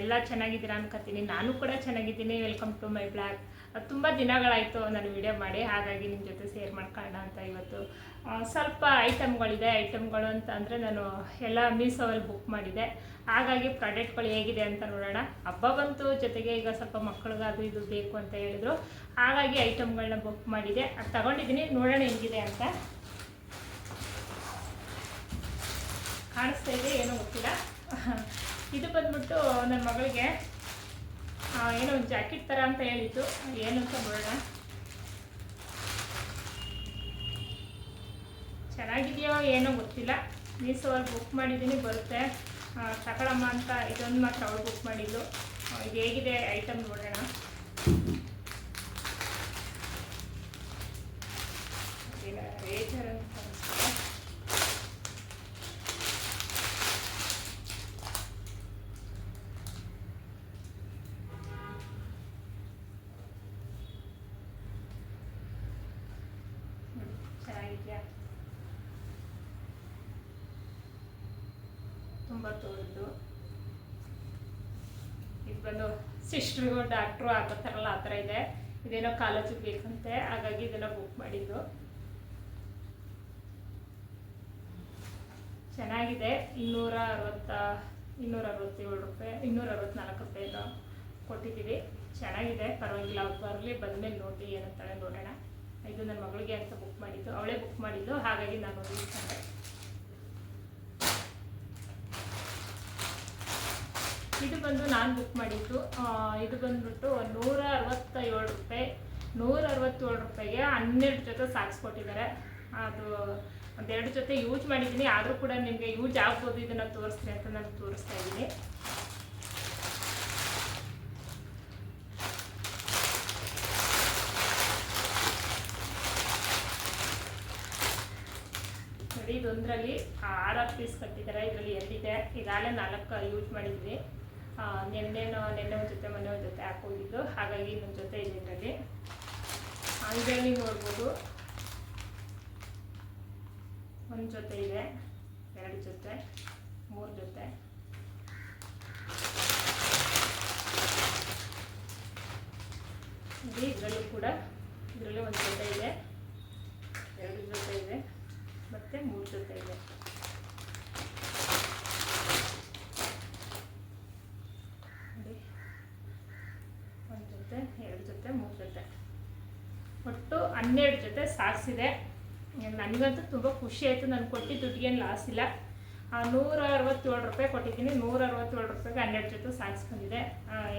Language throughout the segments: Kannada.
ಎಲ್ಲ ಚೆನ್ನಾಗಿದ್ದೀರಾ ಅನ್ಕೋತೀನಿ. ನಾನು ಕೂಡ ಚೆನ್ನಾಗಿದ್ದೀನಿ. Welcome to my blog. ತುಂಬ ದಿನಗಳಾಯಿತು ನಾನು ವಿಡಿಯೋ ಮಾಡಿ, ಹಾಗಾಗಿ ನಿಮ್ಮ ಜೊತೆ ಶೇರ್ ಮಾಡ್ಕೊಳ್ಳೋಣ ಅಂತ ಇವತ್ತು ಸ್ವಲ್ಪ ಐಟಮ್ಗಳು ಅಂತ ಅಂದರೆ ನಾನು ಎಲ್ಲ ಮೀಸೋವಲ್ಲಿ ಬುಕ್ ಮಾಡಿದೆ. ಹಾಗಾಗಿ ಪ್ರಾಡಕ್ಟ್ಗಳು ಹೇಗಿದೆ ಅಂತ ನೋಡೋಣ. ಹಬ್ಬ ಬಂತು, ಜೊತೆಗೆ ಈಗ ಸ್ವಲ್ಪ ಮಕ್ಕಳಿಗೆ ಅದು ಇದು ಬೇಕು ಅಂತ ಹೇಳಿದ್ರು, ಹಾಗಾಗಿ ಐಟಮ್ಗಳನ್ನ ಬುಕ್ ಮಾಡಿದೆ. ಅದು ತಗೊಂಡಿದ್ದೀನಿ, ನೋಡೋಣ ಹೇಗಿದೆ ಅಂತ. ಕಾಣಿಸ್ತಾ ಇದೆ ಏನೋ ಗೊತ್ತಿಲ್ಲ. ಇದು ಬಂದ್ಬಿಟ್ಟು ನನ್ನ ಮಗಳಿಗೆ ಏನೋ ಒಂದು ಜಾಕೆಟ್ ಥರ ಅಂತ ಹೇಳಿತ್ತು, ಏನು ಅಂತ ನೋಡೋಣ. ಚೆನ್ನಾಗಿದೆಯೋ ಏನೋ ಗೊತ್ತಿಲ್ಲ. ಮೀಸೋಲ್ಲಿ ಬುಕ್ ಮಾಡಿದ್ದೀನಿ, ಬರುತ್ತೆ ತಗೊಳಮ್ಮ ಅಂತ. ಇದೊಂದು ಮಾತ್ರ ಅವಳು ಬುಕ್ ಮಾಡಿದ್ದು. ಇದು ಹೇಗಿದೆ ಐಟಮ್ ನೋಡೋಣ. ರೇಜರ್ ಅಂತ ಅನಿಸ್ತದೆ. ಚೆನ್ನಾಗಿದೆಯಾ? ತುಂಬ ತೋರಿದ್ದು. ಇದು ಬಂದು ಸಿಸ್ಟ್ರಿಗೂ ಡಾಕ್ಟ್ರು ಹಾಕೋತಾರಲ್ಲ ಆ ಥರ ಇದೆ. ಇದೇನೋ ಕಾಲೇಜಿಗೆ ಬೇಕಂತೆ, ಹಾಗಾಗಿ ಇದನ್ನು ಬುಕ್ ಮಾಡಿದ್ದು. ಚೆನ್ನಾಗಿದೆ. 267 ರೂಪಾಯಿ, 264 ರೂಪಾಯಿದು ಕೊಟ್ಟಿದ್ದೀವಿ. ಚೆನ್ನಾಗಿದೆ, ಪರವಾಗಿಲ್ಲ. ಅವ್ರು ಬರಲಿ, ಬಂದಮೇಲೆ ನೋಡಿ ಏನಂತಾಳೆ ನೋಡೋಣ. ಇದು ನನ್ನ ಮಗಳಿಗೆ ಅಂತ ಬುಕ್ ಮಾಡಿದ್ದು, ಅವಳೇ ಬುಕ್ ಮಾಡಿದ್ದು, ಹಾಗಾಗಿ ನಾನು ಇಟ್ಕೊಂಡೆ. ಇದು ಬಂದು ನಾನು ಬುಕ್ ಮಾಡಿದ್ದು. ಇದು ಬಂದ್ಬಿಟ್ಟು 167 ರೂಪಾಯಿ. 167 ರೂಪಾಯಿಗೆ 12 ಜೊತೆ ಸಾಕ್ಸ್ ಕೊಟ್ಟಿದ್ದಾರೆ. ಅದು ಒಂದೆರಡು ಜೊತೆ ಯೂಸ್ ಮಾಡಿದ್ದೀನಿ, ಆದರೂ ಕೂಡ ನಿಮಗೆ ಯೂಸ್ ಆಗ್ಬೋದು, ಇದನ್ನು ತೋರಿಸ್ತೀನಿ ಅಂತ ನಾನು ತೋರಿಸ್ತಾ ಇದ್ದೀನಿ. ನೋಡಿ, ಇದೊಂದರಲ್ಲಿ 6 ಪೀಸ್ ಕಟ್ಟಿದ್ದಾರೆ. ಇದರಲ್ಲಿ 2 ಇದೆ. ಈಗಾಗಲೇ 4 ಯೂಸ್ ಮಾಡಿದ್ವಿ. ನೆನ್ನೆ ಒಂದು ಜೊತೆ, ಮೊನ್ನೆ ಒಂದು ಜೊತೆ ಹಾಕೋಗಿದ್ದು, ಹಾಗಾಗಿ ಇನ್ನೊಂದು ಜೊತೆ ಇದೆ ಇದರಲ್ಲಿ. ಇದರಲ್ಲಿ ನೋಡ್ಬೋದು, ಒಂದು ಜೊತೆ ಇದೆ, 2 ಜೊತೆ, 3 ಜೊತೆ. ಇದರಲ್ಲೂ ಕೂಡ ಇದರಲ್ಲಿ ಒಂದು ಜೊತೆ ಇದೆ, 2 ಜೊತೆ ಇದೆ, ಮತ್ತು 3 ಜೊತೆ ಇದೆ. ಒಂದು ಜೊತೆ, 2 ಜೊತೆ, 3 ಜೊತೆ, ಒಟ್ಟು 12 ಜೊತೆ ಸಾಕ್ಸಿದೆ. ನನಗಂತೂ ತುಂಬ ಖುಷಿ ಆಯಿತು. ನಾನು ಕೊಟ್ಟಿದ್ದು ದುಡ್ಡಿಗೇನು ಲಾಸ್ ಇಲ್ಲ. 167 ರೂಪಾಯಿ ಕೊಟ್ಟಿದ್ದೀನಿ. 167 ರೂಪಾಯಿಗೆ 12 ಜೊತೆ ಸಾಕ್ಸ್ ಬಂದಿದೆ.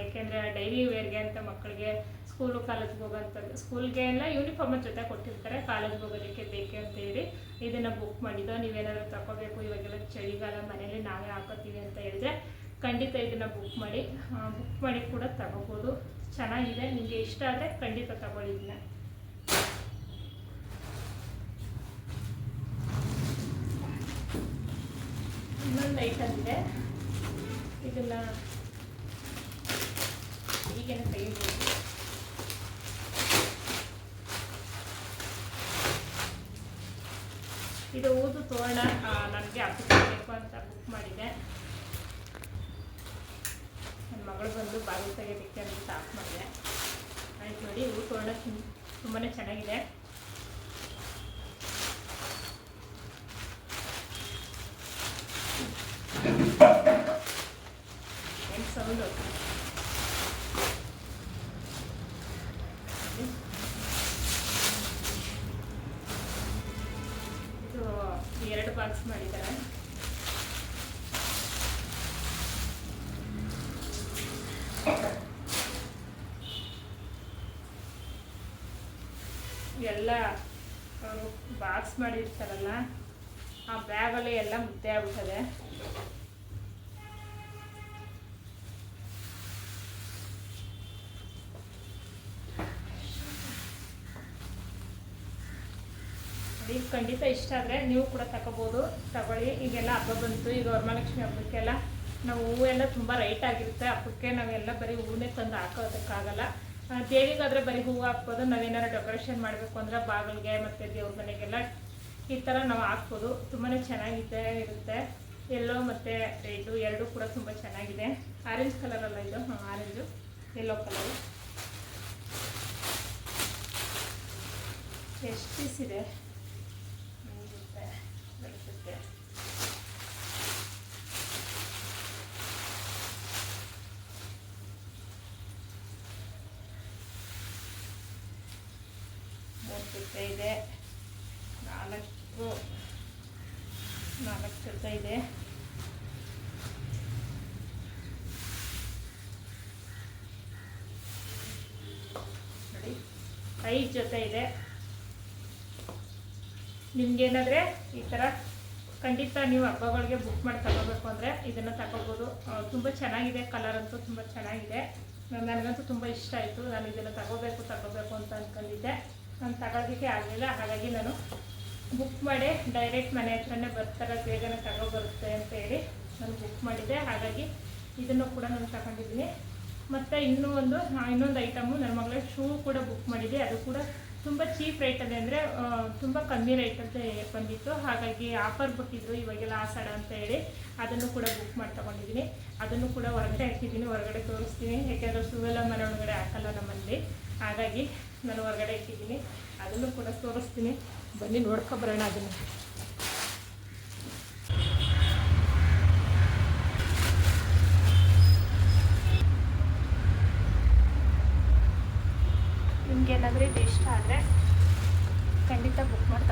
ಏಕೆಂದರೆ ಡೈಲಿ ವೇರ್ಗೆ ಅಂತ ಮಕ್ಕಳಿಗೆ ಸ್ಕೂಲು ಕಾಲೇಜ್ಗೆ ಹೋಗೋಂಥದ್ದು, ಸ್ಕೂಲ್ಗೆ ಎಲ್ಲ ಯೂನಿಫಾರ್ಮ್ ಜೊತೆ ಕೊಟ್ಟಿರ್ತಾರೆ, ಕಾಲೇಜ್ಗೆ ಹೋಗೋದಕ್ಕೆ ಬೇಕೆ ಅಂತ ಹೇಳಿ ಇದನ್ನು ಬುಕ್ ಮಾಡಿದ್ದು. ನೀವೇನಾದರೂ ತಗೋಬೇಕು, ಇವಾಗೆಲ್ಲ ಚಳಿಗಾಲ, ಮನೇಲಿ ನಾವೇ ಹಾಕೋತೀವಿ ಅಂತ ಹೇಳಿದ್ರೆ ಖಂಡಿತ ಇದನ್ನು ಬುಕ್ ಮಾಡಿ ಕೂಡ ತಗೋಬೋದು. ಚೆನ್ನಾಗಿದೆ. ನಿಮಗೆ ಇಷ್ಟ ಆದರೆ ಖಂಡಿತ ತಗೊಳ್ಳಿ ಇದನ್ನ. ಇನ್ನೊಂದು ಐಟಮ್ ಇದೆ, ಇದನ್ನು ಈಗೇನು ತೆಗಿಬೋದು. ಇದು ಊದು ತೋರಣ, ನನಗೆ ಬೇಕು ಅಂತ ಬುಕ್ ಮಾಡಿದೆ. ನನ್ನ ಮಗಳು ಬಂದು ಬಾಗಿಲು ತೆಗೆಯೋದಕ್ಕೆ ಅಂತ ಆಫ್ ಮಾಡಿದೆ. ಆಯ್ತು ನೋಡಿ, ಊದು ತೋರಣ ತುಂಬಾ ಚೆನ್ನಾಗಿದೆ. ಏನು ಸೌಂಡು. ಇದು 2 ಬಾಕ್ಸ್ ಮಾಡಿದ್ದಾರೆ. ಎಲ್ಲ ಬಾಕ್ಸ್ ಮಾಡಿರ್ತಾರಲ್ಲ, ಆ ಬ್ಯಾಗಲ್ಲಿ ಎಲ್ಲ ಮುದ್ದೆ ಆಗ್ಬಿಟ್ಟದೆ. ಇದು ಖಂಡಿತ ಇಷ್ಟ ಆದರೆ ನೀವು ಕೂಡ ತಗೋಬೋದು, ತಗೊಳ್ಳಿ. ಈಗೆಲ್ಲ ಹಬ್ಬ ಬಂತು, ಈಗ ವರಮಹಾಲಕ್ಷ್ಮಿ ಹಬ್ಬಕ್ಕೆಲ್ಲ ನಾವು ಹೂವೆಲ್ಲ ತುಂಬ ರೈಟ್ ಆಗಿರುತ್ತೆ. ಹಬ್ಬಕ್ಕೆ ನಾವೆಲ್ಲ ಬರೀ ಹೂವನ್ನೇ ತಂದು ಹಾಕೋದಕ್ಕಾಗಲ್ಲ. ದೇವಿಗಾದರೆ ಬರೀ ಹೂವು ಹಾಕ್ಬೋದು. ನಾವೇನಾರು ಡೆಕೋರೇಷನ್ ಮಾಡಬೇಕು ಅಂದರೆ ಬಾಗಿಲಿಗೆ ಮತ್ತು ದೇವ್ರ ಮನೆಗೆಲ್ಲ ಈ ಥರ ನಾವು ಹಾಕ್ಬೋದು. ತುಂಬಾ ಚೆನ್ನಾಗಿದೆ ಇರುತ್ತೆ. ಯೆಲ್ಲೋ ಮತ್ತು ರೆಡ್ಡು ಎರಡೂ ಕೂಡ ತುಂಬ ಚೆನ್ನಾಗಿದೆ. ಆರೆಂಜ್ ಕಲರ್ ಅಲ್ಲ ಇದು, ಆರೆಂಜು ಯೆಲ್ಲೋ ಕಲರು. ಎಷ್ಟು ಪೀಸ್ ಇದೆ ಜೊತೆ ಬೆಳೆಸುತ್ತೆ. ಮೂರು ಜೊತೆ ಇದೆ, ನಾಲ್ಕು ಜೊತೆ ಇದೆ. ನೋಡಿ 5 ಜೊತೆ ಇದೆ. ನಿಮ್ಗೇನಾದರೆ ಈ ಥರ ಖಂಡಿತ ನೀವು ಹಬ್ಬಗಳಿಗೆ ಬುಕ್ ಮಾಡಿ ತಗೋಬೇಕು ಅಂದರೆ ಇದನ್ನು ತಗೋಬೋದು. ತುಂಬ ಚೆನ್ನಾಗಿದೆ, ಕಲರ್ ಅಂತೂ ತುಂಬ ಚೆನ್ನಾಗಿದೆ. ನನಗಂತೂ ತುಂಬ ಇಷ್ಟ ಆಯಿತು. ನಾನು ಇದನ್ನು ತಗೋಬೇಕು ಅಂತ ಅಂದ್ಕೊಂಡಿದ್ದೆ. ನಾನು ತಗೊಳ್ಳೋದಕ್ಕೆ ಆಗಲಿಲ್ಲ, ಹಾಗಾಗಿ ನಾನು ಬುಕ್ ಮಾಡಿ ಡೈರೆಕ್ಟ್ ಮನೆ ಹತ್ರನೇ ಬರ್ತಾರೆ, ಬೇಗನೆ ತಗೊಬರುತ್ತೆ ಅಂತ ಹೇಳಿ ನಾನು ಬುಕ್ ಮಾಡಿದ್ದೆ. ಹಾಗಾಗಿ ಇದನ್ನು ಕೂಡ ನಾನು ತಗೊಂಡಿದ್ದೀನಿ. ಮತ್ತು ಇನ್ನೊಂದು ಐಟಮು ನನ್ನ ಮಗಳ ಶೂ ಕೂಡ ಬುಕ್ ಮಾಡಿದ್ದೆ. ಅದು ಕೂಡ ತುಂಬ ಚೀಪ್ ರೇಟಲ್ಲಿ, ಅಂದರೆ ತುಂಬ ಕಮ್ಮಿ ರೇಟಲ್ಲಿ ಬಂದಿತ್ತು. ಹಾಗಾಗಿ ಆಫರ್ ಬಿಟ್ಟಿದ್ರು ಇವಾಗೆಲ್ಲ ಆಷಾಢ ಅಂತ ಹೇಳಿ ಅದನ್ನು ಕೂಡ ಬುಕ್ ಮಾಡಿ ತೊಗೊಂಡಿದ್ದೀನಿ. ಅದನ್ನು ಕೂಡ ಹೊರಗಡೆ ಹಾಕಿದ್ದೀನಿ, ಹೊರಗಡೆ ತೋರಿಸ್ತೀನಿ. ಯಾಕೆಂದರೆ ಶೂ ಎಲ್ಲ ಮನೆ ಒಳಗಡೆ ಹಾಕಲ್ಲ ನಮ್ಮಲ್ಲಿ, ಹಾಗಾಗಿ ನಾನು ಹೊರಗಡೆ ಇಟ್ಟಿದ್ದೀನಿ. ಅದನ್ನು ಕೂಡ ತೋರಿಸ್ತೀನಿ, ಬನ್ನಿ ನೋಡ್ಕೊಬರೋಣ ಅದನ್ನು. ನಿಮಗೇನಾದರೂ ಇದು ಇಷ್ಟ ಆದರೆ ಖಂಡಿತ ಬುಕ್ ಮಾಡಿ